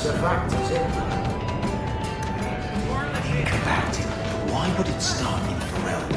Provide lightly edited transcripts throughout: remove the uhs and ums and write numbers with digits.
That's the fact, is it? Think about it. Why would it start in Pharrell?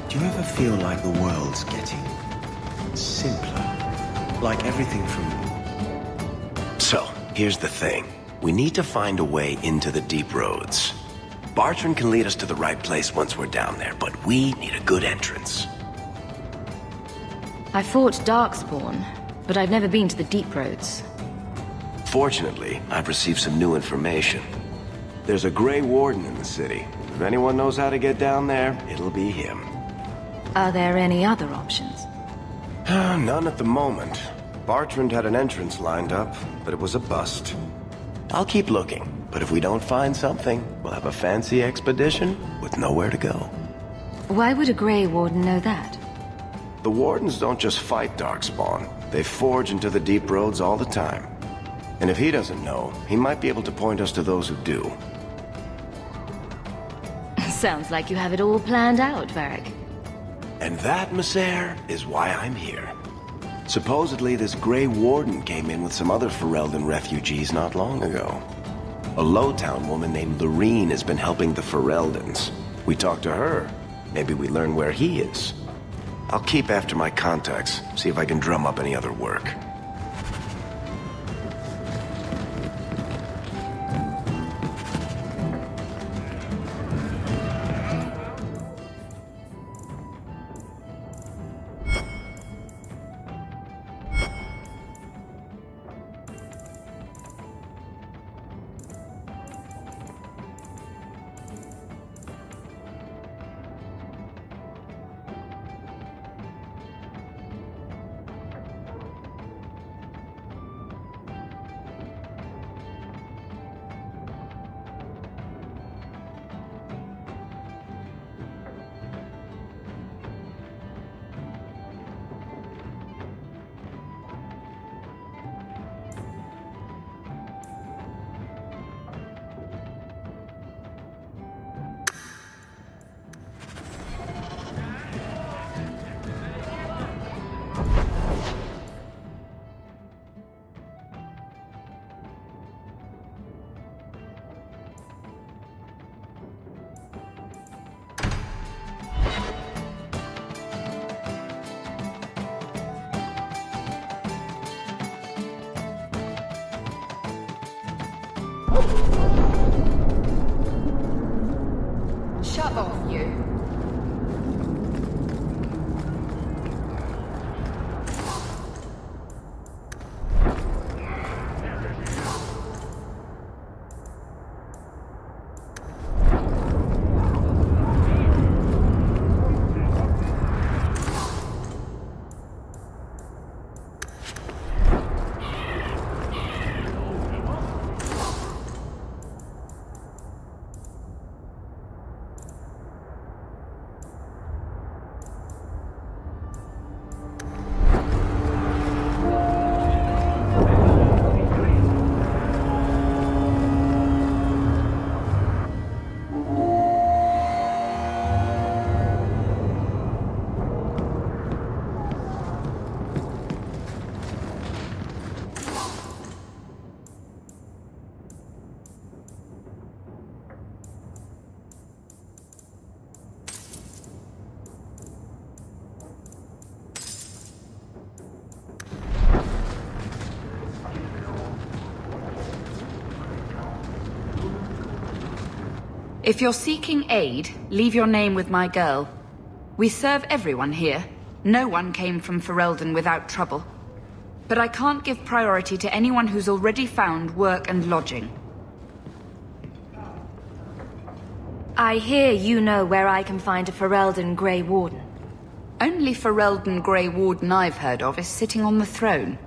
Do you ever feel like the world's getting simpler? Like everything from... So, here's the thing. We need to find a way into the deep roads. Bartran can lead us to the right place once we're down there, but we need a good entrance. I fought Darkspawn, but I've never been to the deep roads. Fortunately, I've received some new information. There's a Grey Warden in the city. If anyone knows how to get down there, it'll be him. Are there any other options? None at the moment. Bartrand had an entrance lined up, but it was a bust. I'll keep looking, but if we don't find something, we'll have a fancy expedition with nowhere to go. Why would a Grey Warden know that? The Wardens don't just fight Darkspawn. They forge into the deep roads all the time. And if he doesn't know, he might be able to point us to those who do. Sounds like you have it all planned out, Varric. And that, Missair, is why I'm here. Supposedly, this Grey Warden came in with some other Ferelden refugees not long ago. A Lowtown woman named Lorene has been helping the Fereldans. We talked to her. Maybe we learn where he is. I'll keep after my contacts, see if I can drum up any other work. Shut off, you. If you're seeking aid, leave your name with my girl. We serve everyone here. No one came from Ferelden without trouble. But I can't give priority to anyone who's already found work and lodging. I hear you know where I can find a Ferelden Grey Warden. Only Ferelden Grey Warden I've heard of is sitting on the throne.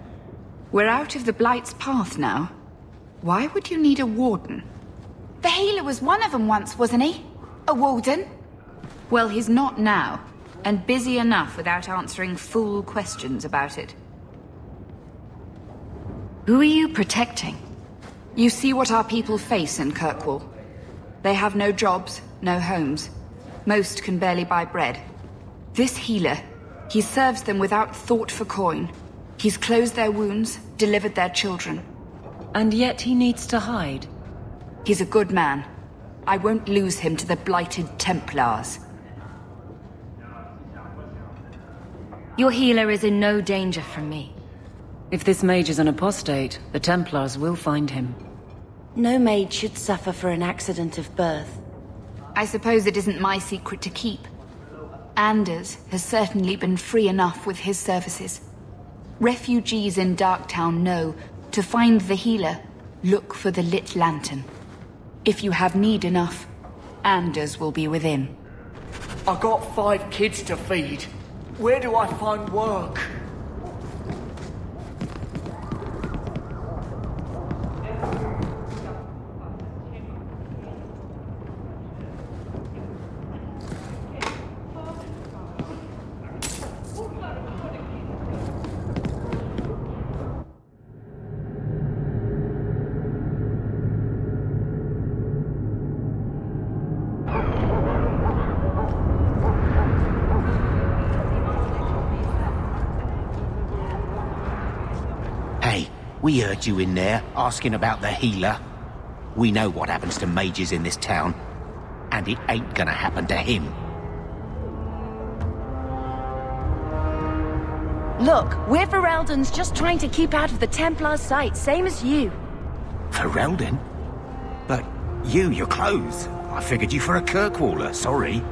We're out of the Blight's path now. Why would you need a warden? The healer was one of them once, wasn't he? A warden? Well, he's not now, and busy enough without answering fool questions about it. Who are you protecting? You see what our people face in Kirkwall. They have no jobs, no homes. Most can barely buy bread. This healer, he serves them without thought for coin. He's closed their wounds, delivered their children. And yet he needs to hide. He's a good man. I won't lose him to the blighted Templars. Your healer is in no danger from me. If this mage is an apostate, the Templars will find him. No maid should suffer for an accident of birth. I suppose it isn't my secret to keep. Anders has certainly been free enough with his services. Refugees in Darktown know to find the healer, look for the lit lantern. If you have need enough, Anders will be within. I got 5 kids to feed. Where do I find work? We heard you in there, asking about the healer. We know what happens to mages in this town, and it ain't gonna happen to him. Look, we're Ferelden's just trying to keep out of the Templar's sight, same as you. Ferelden? But you're clothes. I figured you for a Kirkwaller, sorry.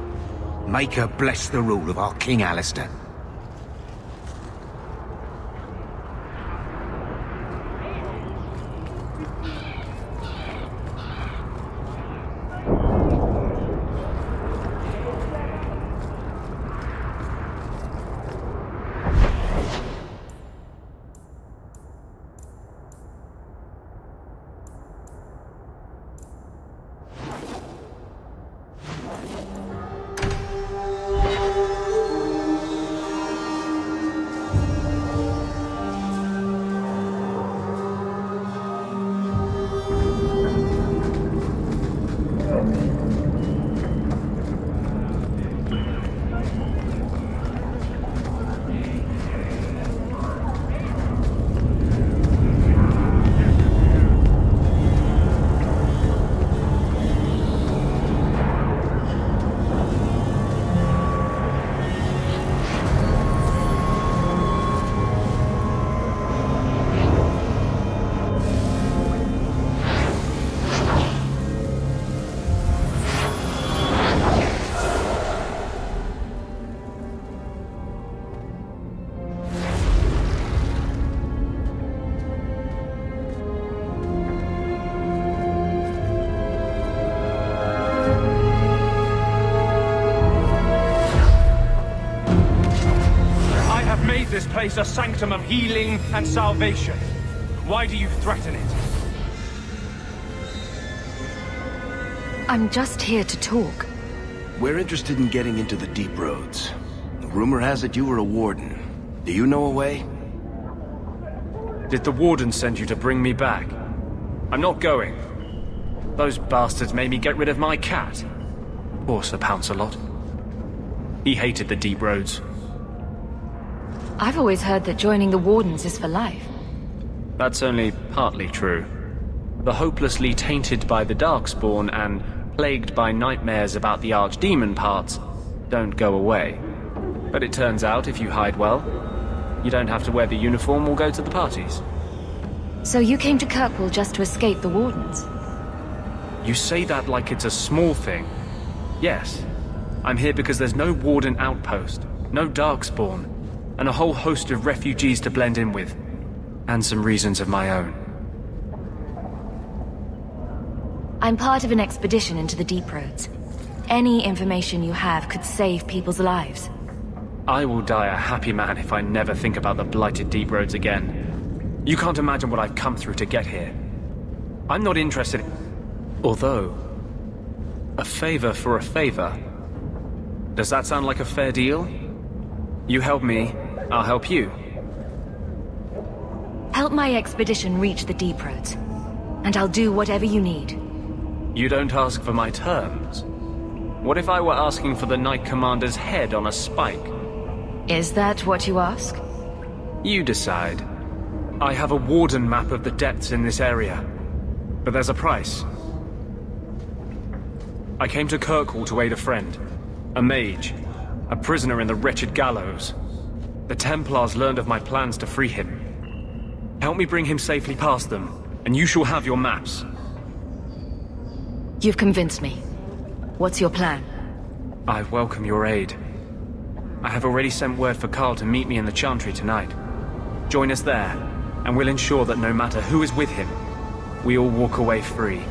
Make her bless the rule of our King Alistair. This place a sanctum of healing and salvation. Why do you threaten it? I'm just here to talk. We're interested in getting into the deep roads. Rumor has it you were a warden. Do you know a way? Did the warden send you to bring me back? I'm not going. Those bastards made me get rid of my cat. Poor Sir Pouncelot. He hated the deep roads. I've always heard that joining the Wardens is for life. That's only partly true. The hopelessly tainted by the Darkspawn and plagued by nightmares about the Archdemon parts don't go away. But it turns out if you hide well, you don't have to wear the uniform or go to the parties. So you came to Kirkwall just to escape the Wardens? You say that like it's a small thing. Yes. I'm here because there's no Warden outpost, no Darkspawn, and a whole host of refugees to blend in with. And some reasons of my own. I'm part of an expedition into the deep roads. Any information you have could save people's lives. I will die a happy man if I never think about the blighted deep roads again. You can't imagine what I've come through to get here. I'm not interested... Although... a favor for a favor. Does that sound like a fair deal? You help me, I'll help you. Help my expedition reach the deep roads, and I'll do whatever you need. You don't ask for my terms. What if I were asking for the Knight Commander's head on a spike? Is that what you ask? You decide. I have a warden map of the depths in this area. But there's a price. I came to Kirkwall to aid a friend. A mage. A prisoner in the wretched gallows. The Templars learned of my plans to free him. Help me bring him safely past them, and you shall have your maps. You've convinced me. What's your plan? I welcome your aid. I have already sent word for Carl to meet me in the Chantry tonight. Join us there, and we'll ensure that no matter who is with him, we all walk away free.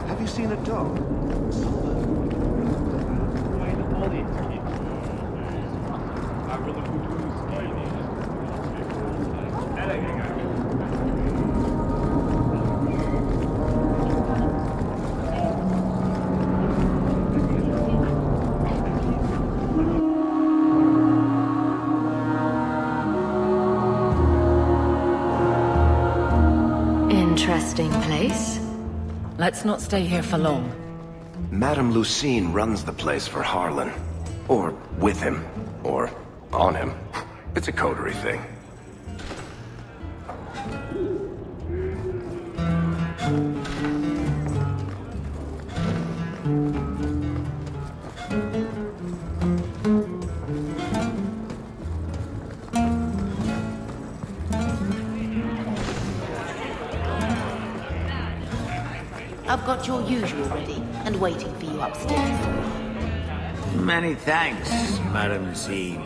Have you seen a dog? Interesting place. Let's not stay here for long. Madame Lucine runs the place for Harlan. Or with him. Or on him. It's a coterie thing. I've got your usual ready and waiting for you upstairs. Many thanks, Madame Lucine.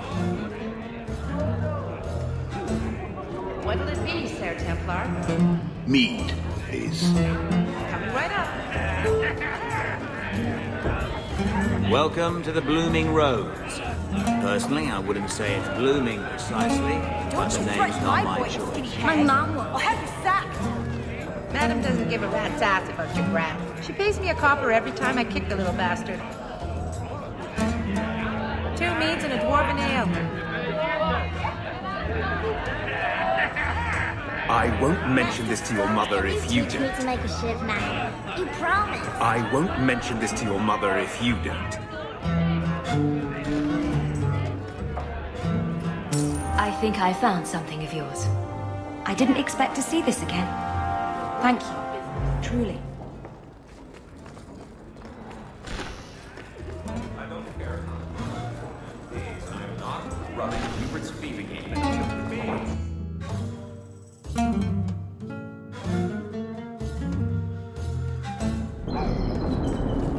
What'll it be, Sir Templar? Mead, please. Coming right up. Welcome to the Blooming Rose. Personally, I wouldn't say it's blooming precisely, but the name's not my choice. My mom will. I'll have you sacked. Madam doesn't give a rat's ass about your brat. She pays me a copper every time I kick the little bastard. 2 meads and a dwarven ale. I won't mention this to your mother if you Teach me don't. to make a shiv now. You promise. I won't mention this to your mother if you don't. I think I found something of yours. I didn't expect to see this again. Thank you. Truly. I don't care. I'm not running Hubert's fever game.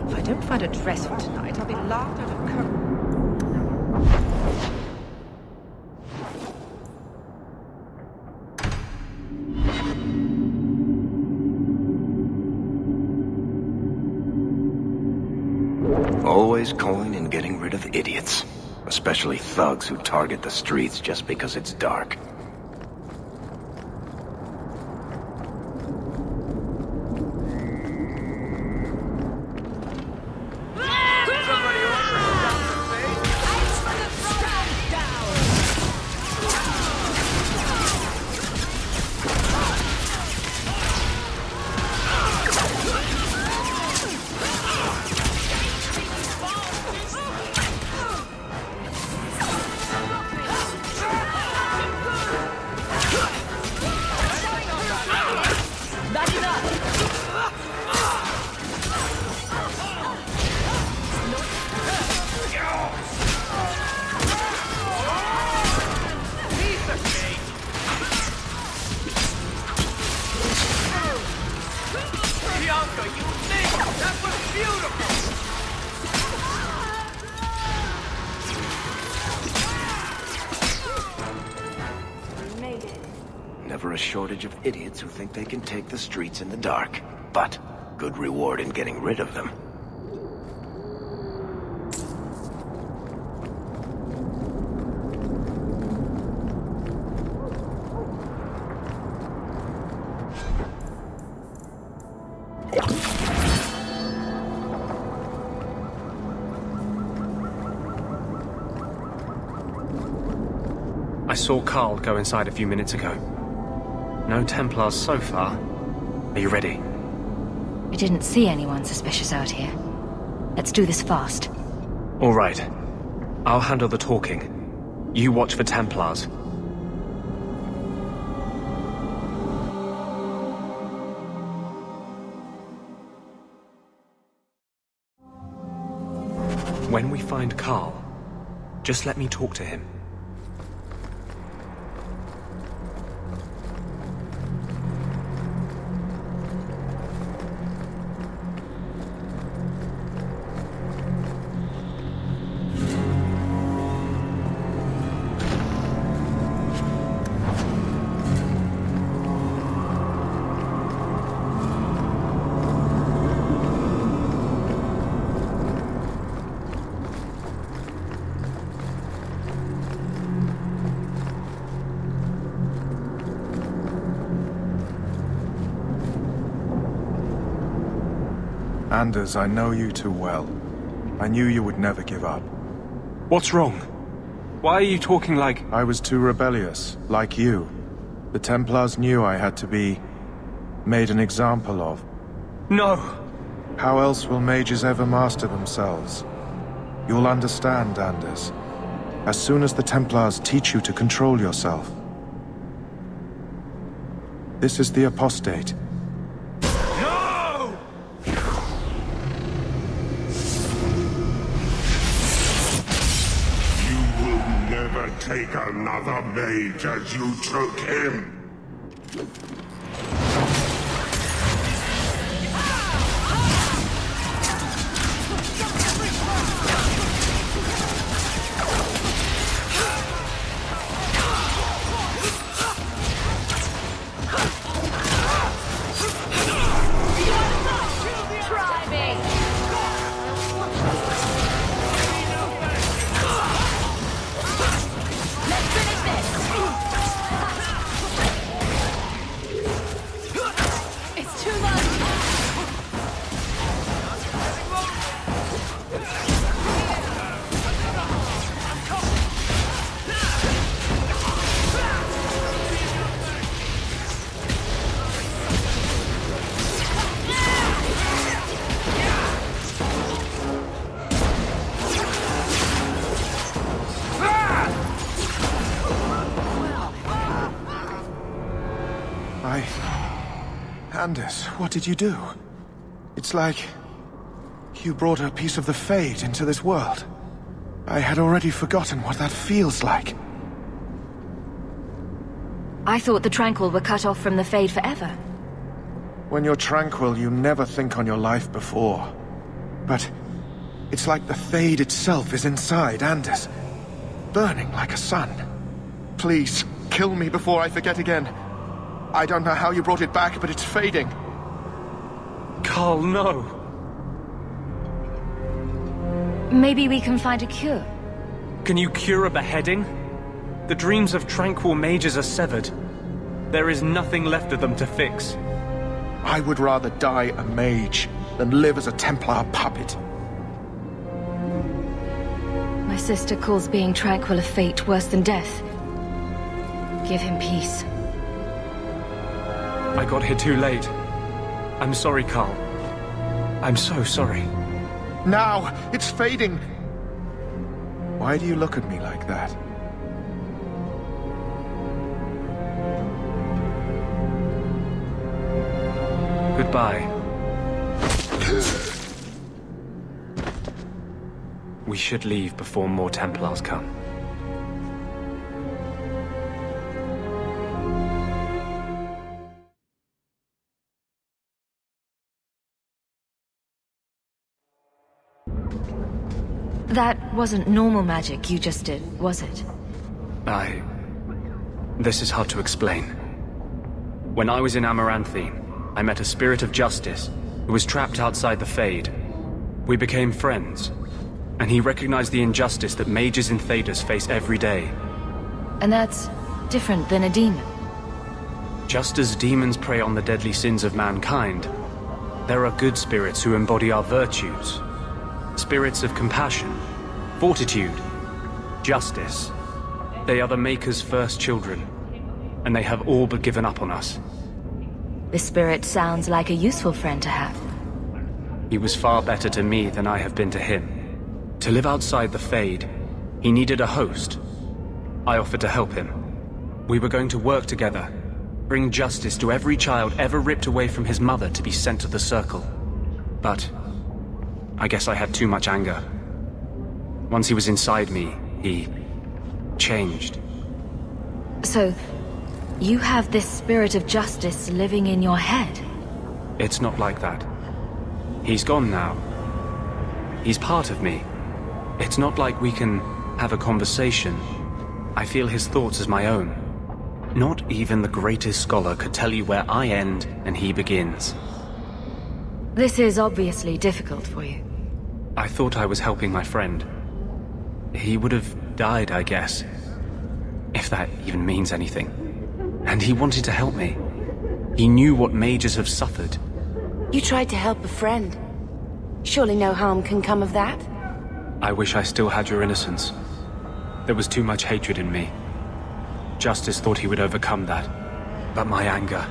If I don't find a dress for tonight, I'll be laughed out of court. Always coin and getting rid of idiots. Especially thugs who target the streets just because it's dark. over a shortage of idiots who think they can take the streets in the dark, but good reward in getting rid of them. I saw Carl go inside a few minutes ago. No Templars so far. Are you ready? I didn't see anyone suspicious out here. Let's do this fast. All right. I'll handle the talking. You watch for Templars. When we find Carl, just let me talk to him. Anders, I know you too well. I knew you would never give up. What's wrong? Why are you talking like... I was too rebellious, like you. The Templars knew I had to be... made an example of. No! How else will mages ever master themselves? You'll understand, Anders. As soon as the Templars teach you to control yourself. This is the apostate. Take another mage as you took him. Anders, what did you do? It's like... you brought a piece of the Fade into this world. I had already forgotten what that feels like. I thought the Tranquil were cut off from the Fade forever. When you're tranquil, you never think on your life before. But it's like the Fade itself is inside Anders, burning like a sun. Please, kill me before I forget again. I don't know how you brought it back, but it's fading. Carl, no. Maybe we can find a cure. Can you cure a beheading? The dreams of tranquil mages are severed. There is nothing left of them to fix. I would rather die a mage than live as a Templar puppet. My sister calls being tranquil a fate worse than death. Give him peace. I got here too late. I'm sorry, Carl. I'm so sorry. Now! It's fading! Why do you look at me like that? Goodbye. We should leave before more Templars come. That wasn't normal magic you just did, was it? This is hard to explain. When I was in Amaranthine, I met a spirit of justice who was trapped outside the Fade. We became friends, and he recognized the injustice that mages in Thedas face every day. And that's different than a demon. Just as demons prey on the deadly sins of mankind, there are good spirits who embody our virtues. Spirits of compassion, fortitude, justice. They are the Maker's first children, and they have all but given up on us. This spirit sounds like a useful friend to have. He was far better to me than I have been to him. To live outside the Fade, he needed a host. I offered to help him. We were going to work together, bring justice to every child ever ripped away from his mother to be sent to the Circle. But I guess I had too much anger. Once he was inside me, he changed. So, you have this spirit of justice living in your head? It's not like that. He's gone now. He's part of me. It's not like we can have a conversation. I feel his thoughts as my own. Not even the greatest scholar could tell you where I end and he begins. This is obviously difficult for you. I thought I was helping my friend. He would have died, I guess. If that even means anything. And he wanted to help me. He knew what mages have suffered. You tried to help a friend. Surely no harm can come of that? I wish I still had your innocence. There was too much hatred in me. Justice thought he would overcome that. But my anger,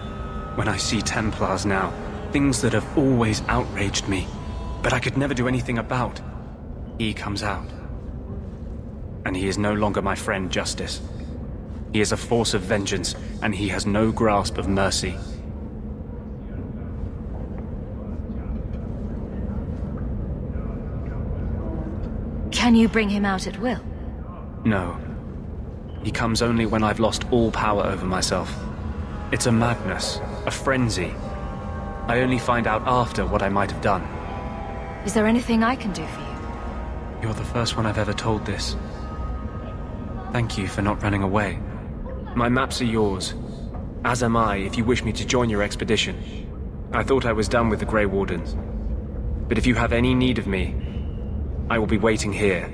when I see Templars now, things that have always outraged me, but I could never do anything about, he comes out. And he is no longer my friend, Justice. He is a force of vengeance, and he has no grasp of mercy. Can you bring him out at will? No. He comes only when I've lost all power over myself. It's a madness, a frenzy. I only find out after what I might have done. Is there anything I can do for you? You're the first one I've ever told this. Thank you for not running away. My maps are yours, as am I if you wish me to join your expedition. I thought I was done with the Grey Wardens. But if you have any need of me, I will be waiting here.